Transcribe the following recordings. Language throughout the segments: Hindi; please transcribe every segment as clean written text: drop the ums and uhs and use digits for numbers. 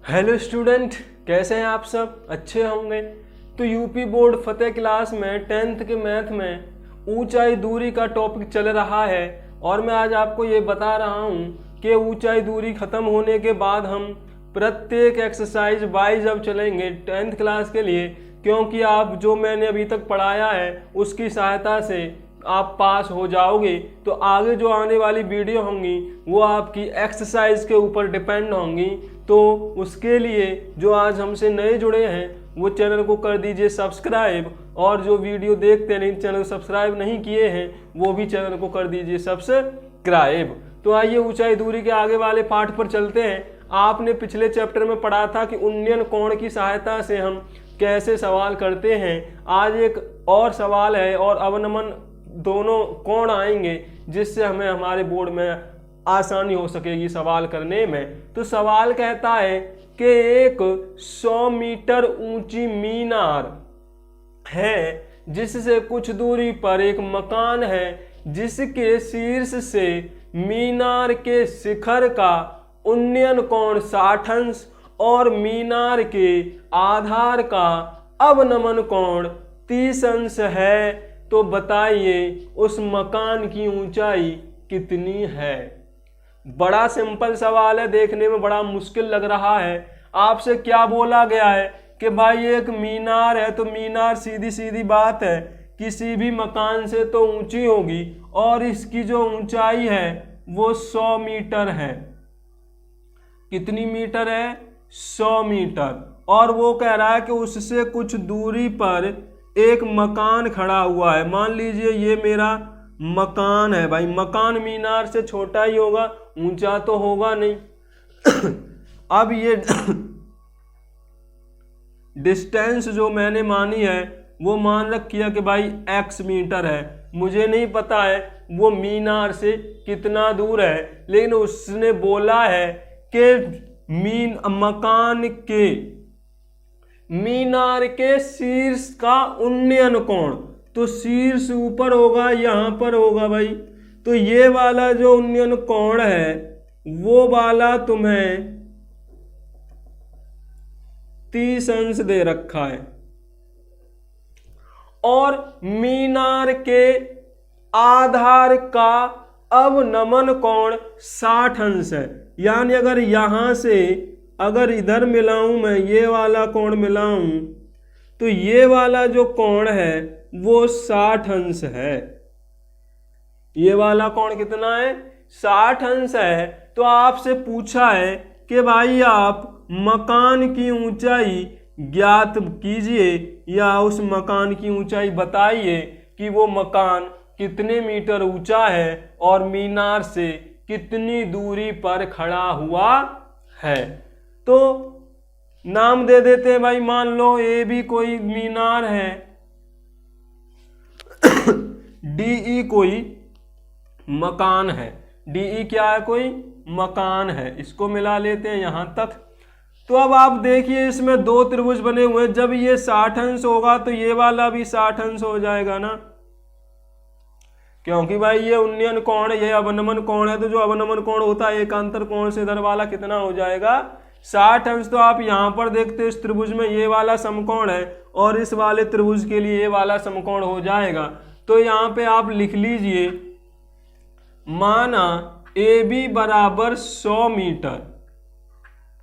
हेलो स्टूडेंट, कैसे हैं आप सब? अच्छे होंगे। तो यूपी बोर्ड फतेह क्लास में 10th के मैथ में ऊंचाई दूरी का टॉपिक चल रहा है और मैं आज आपको ये बता रहा हूँ कि ऊंचाई दूरी खत्म होने के बाद हम प्रत्येक एक्सरसाइज वाइज अब चलेंगे 10th क्लास के लिए, क्योंकि आप जो मैंने अभी तक पढ़ाया है उसकी सहायता से आप पास हो जाओगे। तो आगे जो आने वाली वीडियो होंगी वो आपकी एक्सरसाइज के ऊपर डिपेंड होंगी। तो उसके लिए जो आज हमसे नए जुड़े हैं वो चैनल को कर दीजिए सब्सक्राइब, और जो वीडियो देखते हैं चैनल को सब्सक्राइब नहीं किए हैं वो भी चैनल को कर दीजिए सब्सक्राइब। तो आइए ऊंचाई दूरी के आगे वाले पार्ट पर चलते हैं। आपने पिछले चैप्टर में पढ़ा था कि उन्नयन कोण की सहायता से हम कैसे सवाल करते हैं। आज एक और सवाल है और अवनमन दोनों कोण आएंगे जिससे हमें हमारे बोर्ड में आसानी हो सकेगी सवाल करने में। तो सवाल कहता है कि एक 100 मीटर ऊंची मीनार है जिससे कुछ दूरी पर एक मकान है जिसके शीर्ष से मीनार के शिखर का उन्नयन कोण 60 अंश और मीनार के आधार का अवनमन कोण 30 अंश है। तो बताइए उस मकान की ऊंचाई कितनी है। बड़ा सिंपल सवाल है, देखने में बड़ा मुश्किल लग रहा है। आपसे क्या बोला गया है कि भाई एक मीनार है, तो मीनार सीधी सीधी बात है किसी भी मकान से तो ऊंची होगी और इसकी जो ऊंचाई है वो 100 मीटर है। कितनी मीटर है? 100 मीटर। और वो कह रहा है कि उससे कुछ दूरी पर एक मकान खड़ा हुआ है। मान लीजिए ये मेरा मकान है। भाई मकान मीनार से छोटा ही होगा, ऊंचा तो होगा नहीं। अब ये डिस्टेंस जो मैंने मानी है वो मान रखी है कि भाई x मीटर है। मुझे नहीं पता है वो मीनार से कितना दूर है, लेकिन उसने बोला है कि मकान के मीनार के शीर्ष का उन्नयन कोण, तो शीर्ष ऊपर होगा, यहां पर होगा भाई। तो ये वाला जो उन्नयन कोण है वो वाला तुम्हें 30 अंश दे रखा है और मीनार के आधार का अवनमन कोण 60 अंश है। यानी अगर यहां से अगर इधर मिलाऊं मैं, ये वाला कोण मिलाऊं, तो ये वाला जो कोण है वो 60 अंश है। ये वाला कोण कितना है? 60 अंश है। तो आपसे पूछा है कि भाई आप मकान की ऊंचाई ज्ञात कीजिए या उस मकान की ऊंचाई बताइए कि वो मकान कितने मीटर ऊंचा है और मीनार से कितनी दूरी पर खड़ा हुआ है। तो नाम दे देते हैं भाई। मान लो ए भी कोई मीनार है, डीई कोई मकान है। डीई क्या है? कोई मकान है। इसको मिला लेते हैं यहां तक। तो अब आप देखिए इसमें दो त्रिभुज बने हुए हैं। जब ये 60 अंश होगा तो ये वाला भी 60 अंश हो जाएगा ना, क्योंकि भाई ये उन्नयन कोण है, ये अवनमन कोण है। तो जो अवनमन कोण होता है एकांतर कोण से इधर वाला कितना हो जाएगा? 60 अंश। तो आप यहां पर देखते हो इस त्रिभुज में ये वाला समकोण है और इस वाले त्रिभुज के लिए ये वाला समकोण हो जाएगा। तो यहां पे आप लिख लीजिए, माना ए बी बराबर 100 मीटर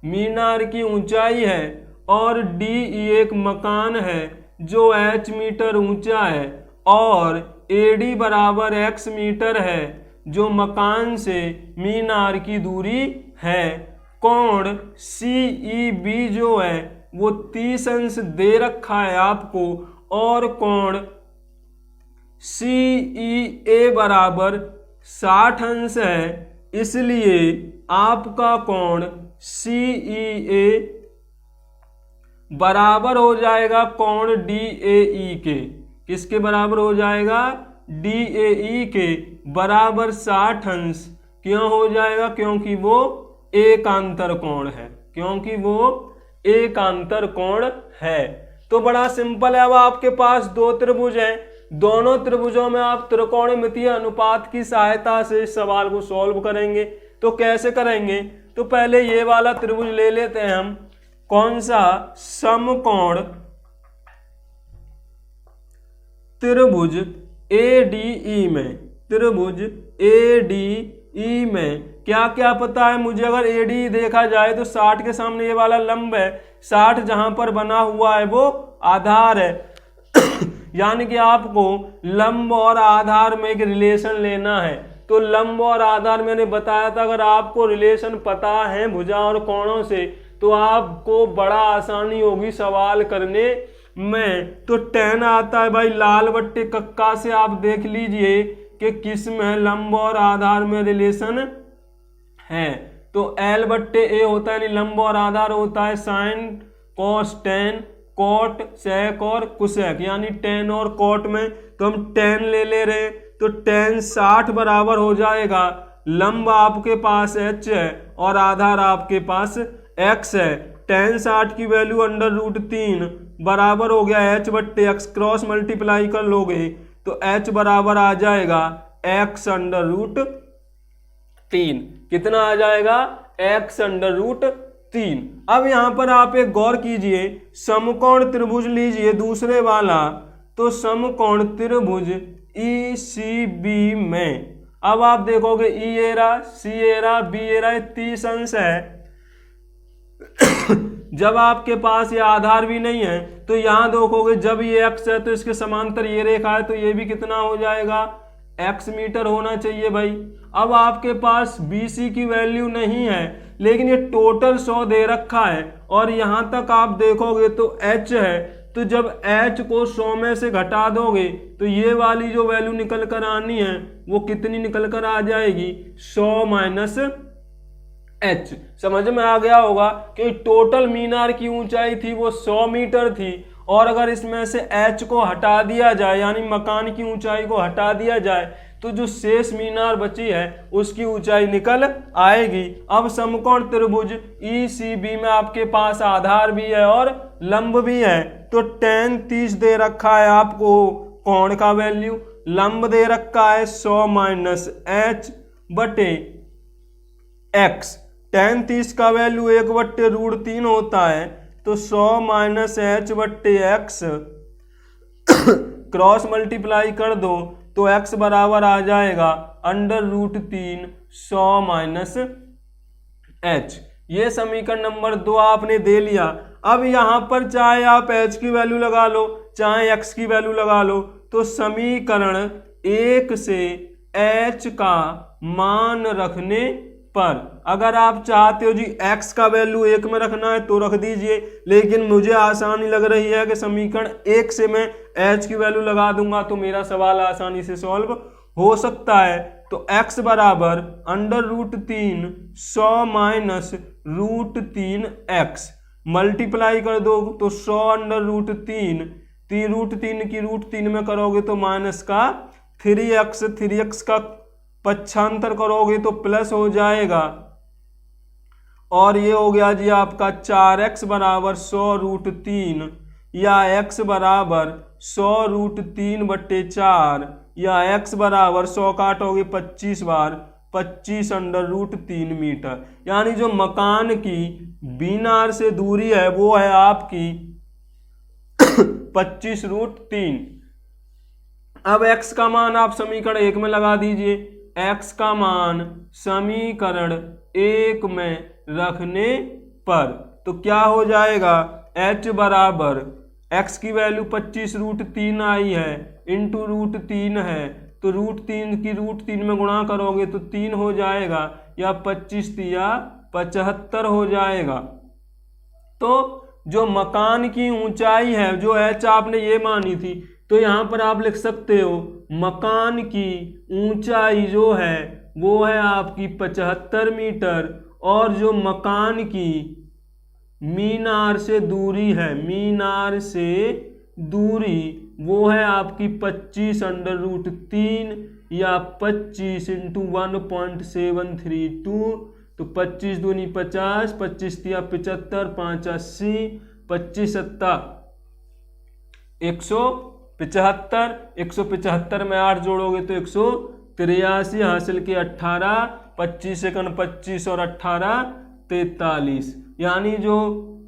मीनार की ऊंचाई है और डी एक मकान है जो h मीटर ऊंचा है और AD बराबर x मीटर है जो मकान से मीनार की दूरी है। कोण CEB जो है वो 30 अंश दे रखा है आपको और कोण CEA बराबर 60 अंश है। इसलिए आपका कोण CEA बराबर हो जाएगा कोण DAE के। किसके बराबर हो जाएगा? DAE के बराबर 60 अंश। क्यों हो जाएगा? क्योंकि वो एकांतर कोण है। क्योंकि वो एकांतर कोण है। तो बड़ा सिंपल है। अब आपके पास दो त्रिभुज हैं, दोनों त्रिभुजों में आप त्रिकोणमितीय अनुपात की सहायता से इस सवाल को सॉल्व करेंगे। तो कैसे करेंगे? तो पहले ये वाला त्रिभुज ले लेते हैं हम, कौन सा समकोण त्रिभुज ADE में, त्रिभुज ADE में क्या क्या पता है मुझे? अगर ADE देखा जाए तो 60 के सामने ये वाला लंब है, 60 जहां पर बना हुआ है वो आधार है। यानी कि आपको लंब और आधार में एक रिलेशन लेना है। तो लंब और आधार मैंने बताया था, अगर आपको रिलेशन पता है भुजा और कोणों से तो आपको बड़ा आसानी होगी सवाल करने में। तो tan आता है भाई लाल बट्टे कक्का से, आप देख लीजिए कि किस में लंब और आधार में रिलेशन है। तो L बट्टे A होता है, यानी लंब और आधार होता है sine cos tan, cot sec और कुसेक, यानी टेन और कॉट में तो हम टेन ले रहे हैं। तो टेन 60 बराबर हो जाएगा, लंब आपके पास H है और आधार आपके पास X है। टेन 60 की वैल्यू √3 बराबर हो गया H बट्टे X, क्रॉस मल्टीप्लाई कर लोगे तो H बराबर आ जाएगा X √3। कितना आ जाएगा? X √3। अब यहां पर आप एक गौर कीजिए, समकोण त्रिभुज लीजिए दूसरे वाला, तो समकोण त्रिभुज ECB में अब आप देखोगे E ए रहा, C ए रहा, B ए रहा, 30 अंश है। जब आपके पास ये आधार भी नहीं है तो यहां देखोगे जब ये x है तो इसके समांतर ये रेखा है, तो ये भी कितना हो जाएगा? x मीटर होना चाहिए भाई। अब आपके पास BC की वैल्यू नहीं है, लेकिन ये टोटल 100 दे रखा है और यहां तक आप देखोगे तो h है। तो जब h को 100 में से घटा दोगे तो ये वाली जो वैल्यू निकल कर आनी है वो कितनी निकल कर आ जाएगी? 100 - h। समझ में आ गया होगा कि टोटल मीनार की ऊंचाई थी वो 100 मीटर थी, और अगर इसमें से h को हटा दिया जाए यानी मकान की ऊंचाई को हटा दिया जाए तो जो शेष मीनार बची है उसकी ऊंचाई निकल आएगी। अब समकोण त्रिभुज ECB में आपके पास आधार भी है और लंब भी है। तो tan 30 दे रखा है आपको कोण का वैल्यू, लंब दे रखा है 100 - h बटे x। tan 30 का वैल्यू 1/√3 होता है, तो 100 - h बट्टे x क्रॉस मल्टीप्लाई कर दो तो x बराबर आ जाएगा √3 100 - h। ये समीकरण नंबर 2 आपने दे लिया। अब यहां पर चाहे आप h की वैल्यू लगा लो चाहे x की वैल्यू लगा लो, तो समीकरण 1 से h का मान रखने पर अगर आप चाहते हो जी x का वैल्यू 1 में रखना है तो रख दीजिए, लेकिन मुझे आसानी लग रही है कि समीकरण 1 से मैं h की वैल्यू लगा दूंगा तो मेरा सवाल आसानी से सॉल्व हो सकता है। तो x बराबर √3 100 - √3x मल्टीप्लाई कर दो तो 100 √3, √3 की √3 में करोगे तो माइनस का 3x, 3x का पक्षांतर करोगे तो प्लस हो जाएगा, और ये हो गया जी आपका 4x बराबर 100 √3, या x बराबर 100 √3 बट्टे 4, या x बराबर 100 काटोगे 25 बार 25 √3 मीटर। यानी जो मकान की मीनार से दूरी है वो है आपकी 25 √3। अब x का मान आप समीकरण 1 में लगा दीजिए। x का मान समीकरण 1 में रखने पर तो क्या हो जाएगा? h बराबर x की वैल्यू 25 √3 आई है इंटू √3 है, तो √3 की √3 में गुणा करोगे तो 3 हो जाएगा, या 25 या 75 हो जाएगा। तो जो मकान की ऊंचाई है जो h आपने ये मानी थी, तो यहां पर आप लिख सकते हो मकान की ऊंचाई जो है वो है आपकी 75 मीटर, और जो मकान की मीनार से दूरी है, मीनार से दूरी वो है आपकी 25 √3, या 25 × 1.732, तो 25 दूनी 50, 25 तिया 75, 5 80, 25 सत्ता 175, 175 में 8 जोड़ोगे तो 183 हासिल के 18, 25 सेकंड 25 और 18 43, यानी जो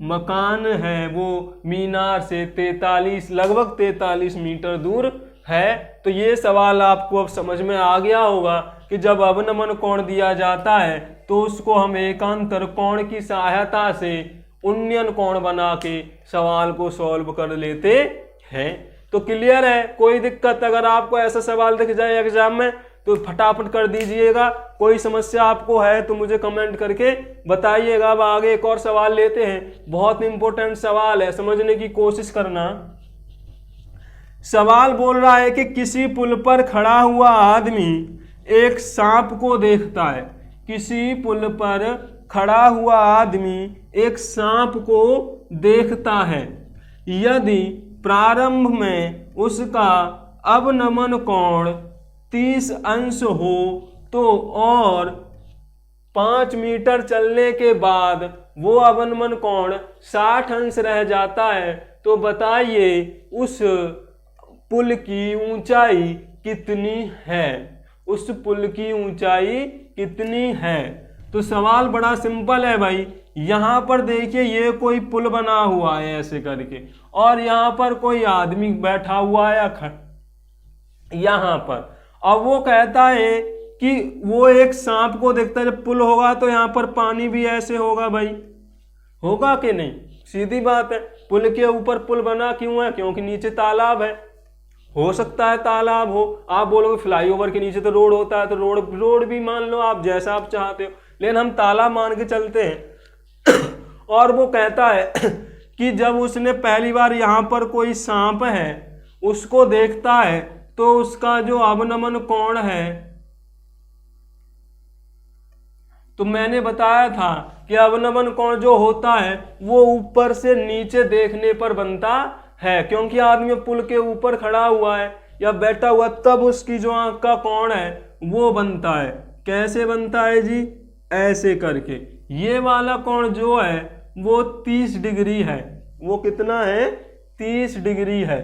मकान है वो मीनार से 43 लगभग 43 मीटर दूर है। तो ये सवाल आपको अब समझ में आ गया होगा कि जब अवनमन कोण दिया जाता है तो उसको हम एकांतर कोण की सहायता से उन्नयन कोण बना के सवाल को सॉल्व कर लेते हैं। तो क्लियर है, कोई दिक्कत अगर आपको ऐसा सवाल दिख जाए एग्जाम में तो फटाफट कर दीजिएगा। कोई समस्या आपको है तो मुझे कमेंट करके बताइएगा। अब आगे एक और सवाल लेते हैं, बहुत इंपॉर्टेंट सवाल है, समझने की कोशिश करना। सवाल बोल रहा है कि किसी पुल पर खड़ा हुआ आदमी एक सांप को देखता है। किसी पुल पर खड़ा हुआ आदमी एक सांप को देखता है। यदि प्रारंभ में उसका अवनमन कोण 30 अंश हो तो और 5 मीटर चलने के बाद वो अवनमन कोण 60 अंश रह जाता है, तो बताइए उस पुल की ऊंचाई कितनी है। उस पुल की ऊंचाई कितनी है। तो सवाल बड़ा सिंपल है भाई। यहां पर देखिए ये कोई पुल बना हुआ है ऐसे करके, और यहां पर कोई आदमी बैठा हुआ है यहां पर। अब वो कहता है कि वो एक सांप को देखता है। जब पुल होगा तो यहां पर पानी भी ऐसे होगा भाई, होगा कि नहीं? सीधी बात है। पुल के ऊपर पुल बना क्यों है? क्योंकि नीचे तालाब है। हो सकता है तालाब हो, आप बोलोगे फ्लाईओवर के नीचे तो रोड होता है, तो रोड भी मान लो आप, जैसा आप चाहते हो, लेकिन हम तालाब मान के चलते हैं। और वो कहता है कि जब उसने पहली बार यहां पर कोई सांप है उसको देखता है तो उसका जो अवनमन कोण है, तो मैंने बताया था कि अवनमन कोण जो होता है वो ऊपर से नीचे देखने पर बनता है, क्योंकि आदमी पुल के ऊपर खड़ा हुआ है या बैठा हुआ, तब उसकी जो आंख का कोण है वो बनता है। कैसे बनता है जी? ऐसे करके। ये वाला कोण जो है वो 30 डिग्री है। वो कितना है? 30 डिग्री है।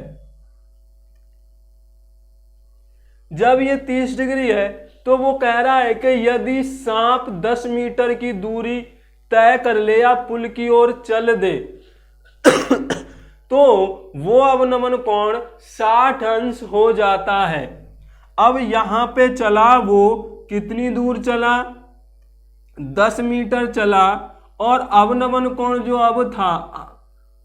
जब ये 30 डिग्री है तो वो कह रहा है कि यदि सांप 10 मीटर की दूरी तय कर ले या पुल की ओर चल दे तो वो अवनमन कोण 60 अंश हो जाता है। अब यहां पे चला, वो कितनी दूर चला? 10 मीटर चला, और अवनमन कोण जो अब था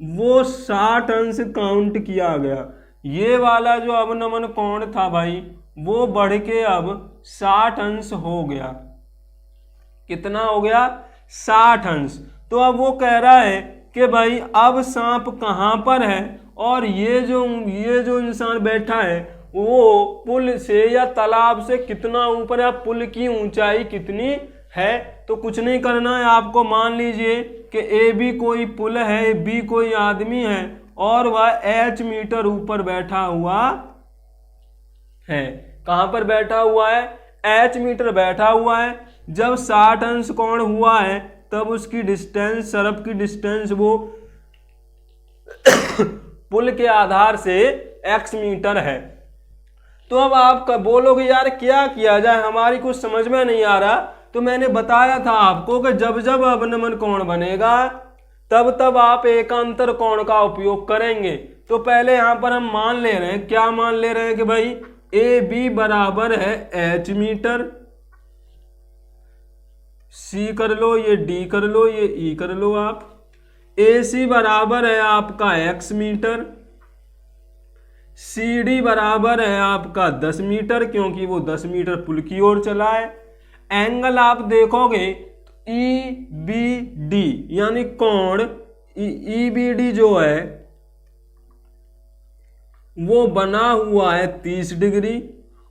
वो 60 अंश काउंट किया गया। ये वाला जो अवनमन कोण था भाई वो बढ़ के अब 60 अंश हो गया। कितना हो गया? 60 अंश। तो अब वो कह रहा है कि भाई अब सांप कहां पर है, और ये जो इंसान बैठा है वो पुल से या तालाब से कितना ऊपर है, पुल की ऊंचाई कितनी है। तो कुछ नहीं करना है आपको। मान लीजिए कि ए बी कोई पुल है, बी कोई आदमी है, और वह h मीटर ऊपर बैठा हुआ है। कहां पर बैठा हुआ है? h मीटर बैठा हुआ है। जब 60 अंश कोण हुआ है तब उसकी डिस्टेंस, सरफ की डिस्टेंस वो पुल के आधार से x मीटर है। तो अब आप बोलोगे यार क्या किया जाए, हमारी कुछ समझ में नहीं आ रहा। तो मैंने बताया था आपको कि जब जब अवनमन कोण बनेगा तब तब आप एकांतर कोण का उपयोग करेंगे। तो पहले यहां पर हम मान ले रहे हैं, क्या मान ले रहे हैं कि भाई ए बी बराबर है h मीटर, सी कर लो, ये डी कर लो, ये ई कर लो आप। ए सी बराबर है आपका x मीटर, सी डी बराबर है आपका 10 मीटर, क्योंकि वो 10 मीटर पुल की ओर चला है। एंगल आप देखोगे ई बी डी, यानी कोण ई बी डी जो है वो बना हुआ है 30 डिग्री,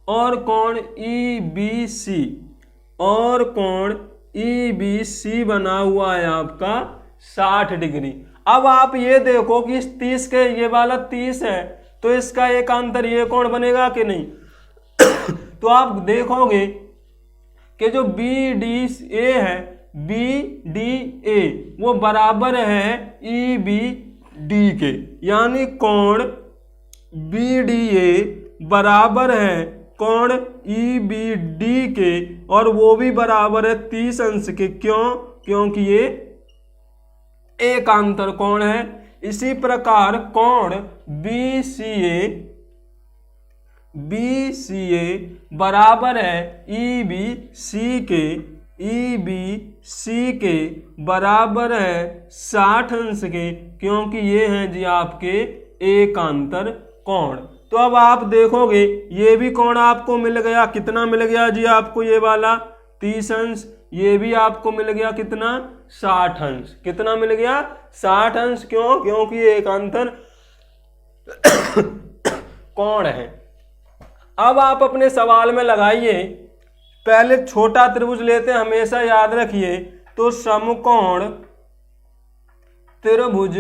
और कोण ई बी सी, और कोण ई बी सी बना हुआ है आपका 60 डिग्री। अब आप ये देखो कि इस 30 के, ये वाला 30 है तो इसका एकांतर ये कोण बनेगा कि नहीं? तो आप देखोगे कि जो बी डी ए है, बी डी ए वो बराबर है ई बी डी के, यानी कोण बी डी ए बराबर है कोण ई बी डी के, और वो भी बराबर है 30 अंश के। क्यों? क्योंकि ये एकांतर कोण है। इसी प्रकार कोण BCA बराबर है EBC के बराबर है 60 अंश के, क्योंकि ये हैं जी आपके एकांतर कोण। तो अब आप देखोगे ये भी कोण आपको मिल गया, कितना मिल गया जी आपको, ये वाला 30 अंश, ये भी आपको मिल गया कितना 60 अंश। कितना मिल गया 60 अंश। क्यों? क्योंकि ये एकांतर कोण है। अब आप अपने सवाल में लगाइए, पहले छोटा त्रिभुज लेते हैं, हमेशा याद रखिए। तो समकोण त्रिभुज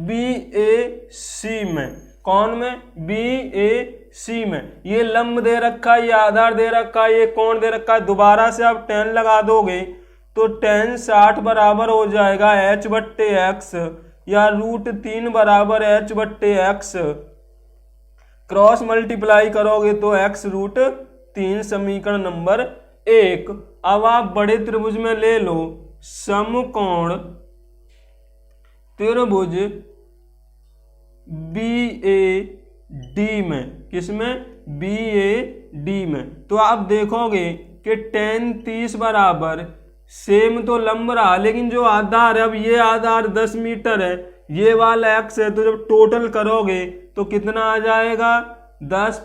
BAC में, कौन में, BAC में, ये लंब दे रखा है, ये आधार दे रखा है, ये कोण दे रखा है। दोबारा से आप tan लगा दोगे तो tan 60 बराबर हो जाएगा H/x या √3 बराबर H/x। क्रॉस मल्टीप्लाई करोगे तो x√3, समीकरण नंबर 1। अब आप बड़े त्रिभुज में ले लो, समकोण त्रिभुज BAD में, किसमें, BAD में। तो आप देखोगे कि tan 30 बराबर, सेम तो लंब रहा, लेकिन जो आधार है, अब ये आधार 10 मीटर है, ये वाला x है, तो जब टोटल करोगे तो कितना आ जाएगा, 10 +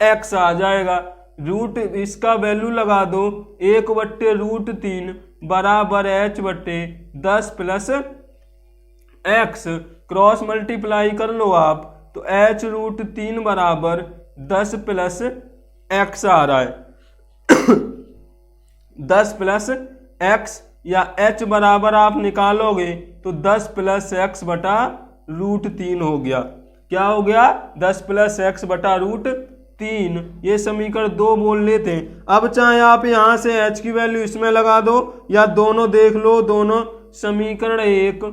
x आ जाएगा। रूट इसका वैल्यू लगा दो, 1/√3 बराबर H/10 + x। क्रॉस मल्टीप्लाई कर लो आप, तो H√3 बराबर 10 + x आ रहा है। 10 + x या h बराबर आप निकालोगे तो 10 + x/√3 हो गया। क्या हो गया, 10 + x/√3। ये समीकरण 2 बोल लेते हैं। अब चाहे आप यहां से h की वैल्यू इसमें लगा दो या दोनों देख लो, दोनों समीकरण 1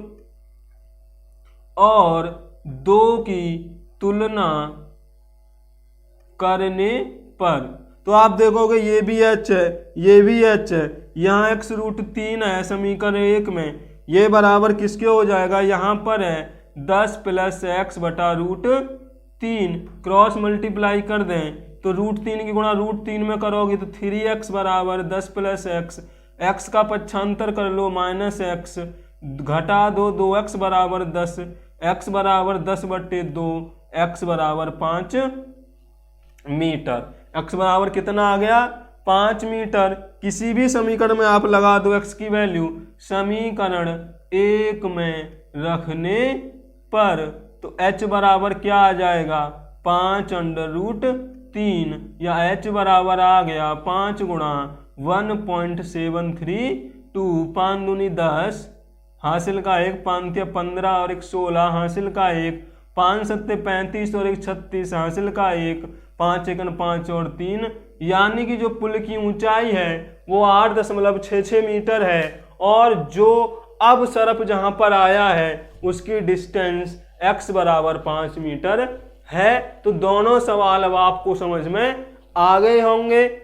और 2 की तुलना करने पर, तो आप देखोगे ये भी h है, ये भी h है, यहाँ x√3 है समीकरण 1 में, ये बराबर किसके हो जाएगा, यहाँ पर है 10 + x/√3। क्रॉस मल्टीप्लाई कर दें तो √3 की गुणा √3 में करोगे तो 3x बराबर 10 + x। x का पक्षांतर कर लो -x, घटा दो 2x बराबर 10, x बराबर 10/2, x बराबर 5 मीटर। x बराबर कितना आ गया, 5 मीटर। किसी भी समीकरण में आप लगा दो x की वैल्यू, समीकरण 1 में रखने पर, तो h बराबर क्या आ जाएगा, 5√3, या h बराबर आ गया 5 गुणा 1.732, 5 दूनी 10, हासिल का 1, 5 × 15 और 1 16, हासिल का 1, 5 7 35 और 1 36, हासिल का 1, 5 1 5 और 3, यानी कि जो पुल की ऊंचाई है वो 8.66 मीटर है, और जो अब सरफ जहां पर आया है उसकी डिस्टेंस x बराबर 5 मीटर है। तो दोनों सवाल अब आपको समझ में आ गए होंगे।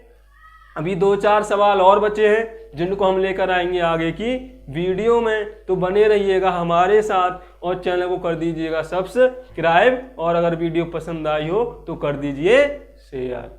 अभी 2-4 सवाल और बचे हैं जिनको हम लेकर आएंगे आगे की वीडियो में, तो बने रहिएगा हमारे साथ और चैनल को कर दीजिएगा सब्सक्राइब, और अगर वीडियो पसंद आई हो तो कर दीजिए शेयर।